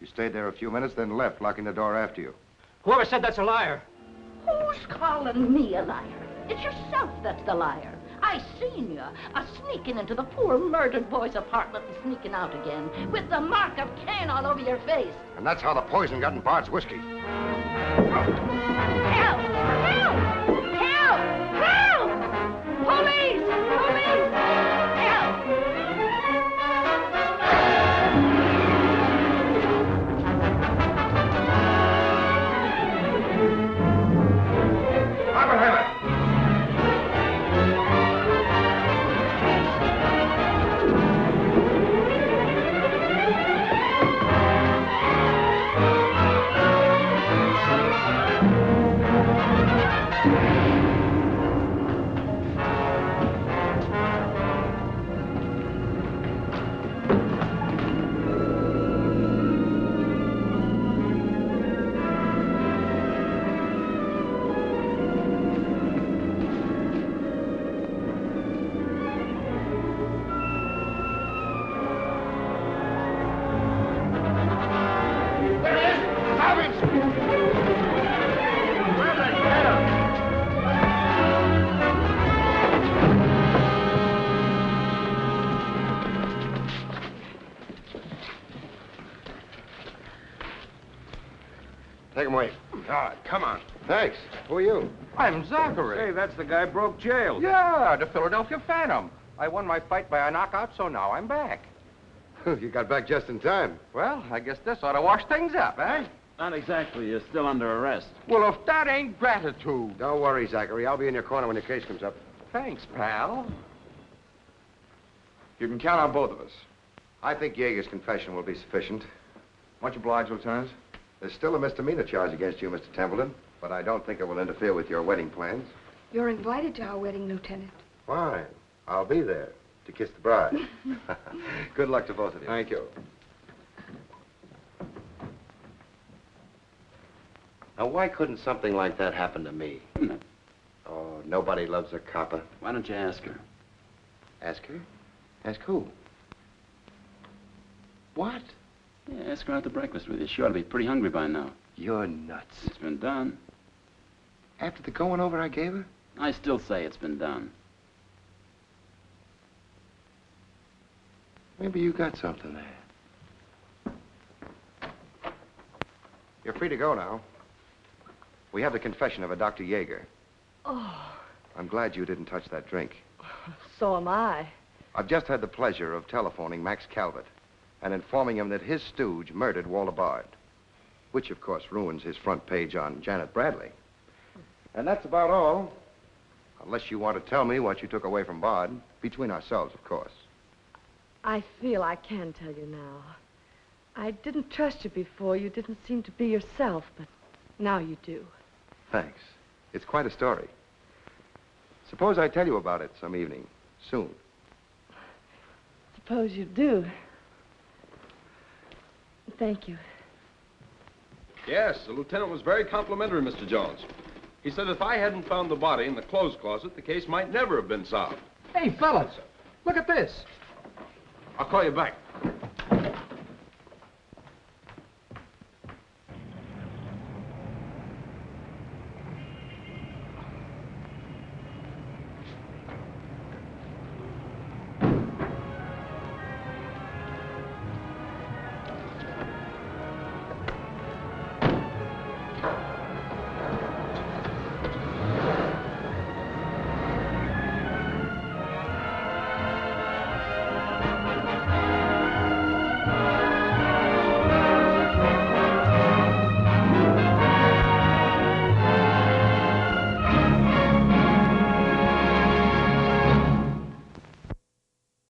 You stayed there a few minutes, then left, locking the door after you. Whoever said that's a liar? Who's calling me a liar? It's yourself that's the liar. I seen you sneaking into the poor murdered boy's apartment and sneaking out again with the mark of Cain all over your face. And that's how the poison got in Bard's whiskey. Help! Help! Help! Help! Police! Police! Help! come on. Thanks. Who are you? I'm Zachary. Hey, that's the guy broke jail. Yeah, the Philadelphia Phantom. I won my fight by a knockout, so now I'm back. You got back just in time. Well, I guess this ought to wash things up, eh? Not exactly. You're still under arrest. Well, if that ain't gratitude. Don't worry, Zachary. I'll be in your corner when your case comes up. Thanks, pal. You can count on both of us. I think Yeager's confession will be sufficient. Much obliged, Lieutenant. There's still a misdemeanor charge against you, Mr. Templeton, but I don't think it will interfere with your wedding plans. You're invited to our wedding, Lieutenant. Fine. I'll be there to kiss the bride. Good luck to both of you. Thank you. Now, why couldn't something like that happen to me? Oh, nobody loves a copper. Why don't you ask her? Ask her? Ask who? What? Yeah, ask her out to breakfast with you. She ought to be pretty hungry by now. You're nuts. It's been done. After the going over I gave her? I still say it's been done. Maybe you got something there. You're free to go now. We have the confession of a Dr. Yeager. Oh, I'm glad you didn't touch that drink. so am I. I've just had the pleasure of telephoning Max Calvert and informing him that his stooge murdered Walter Bard, which, of course, ruins his front page on Janet Bradley. And that's about all, unless you want to tell me what you took away from Bard, between ourselves, of course. I feel I can tell you now. I didn't trust you before. You didn't seem to be yourself, but now you do. Thanks. It's quite a story. Suppose I tell you about it some evening, soon. Suppose you do. Thank you. Yes, the lieutenant was very complimentary, Mr. Jones. He said if I hadn't found the body in the clothes closet, the case might never have been solved. Hey, fellas, look at this. I'll call you back.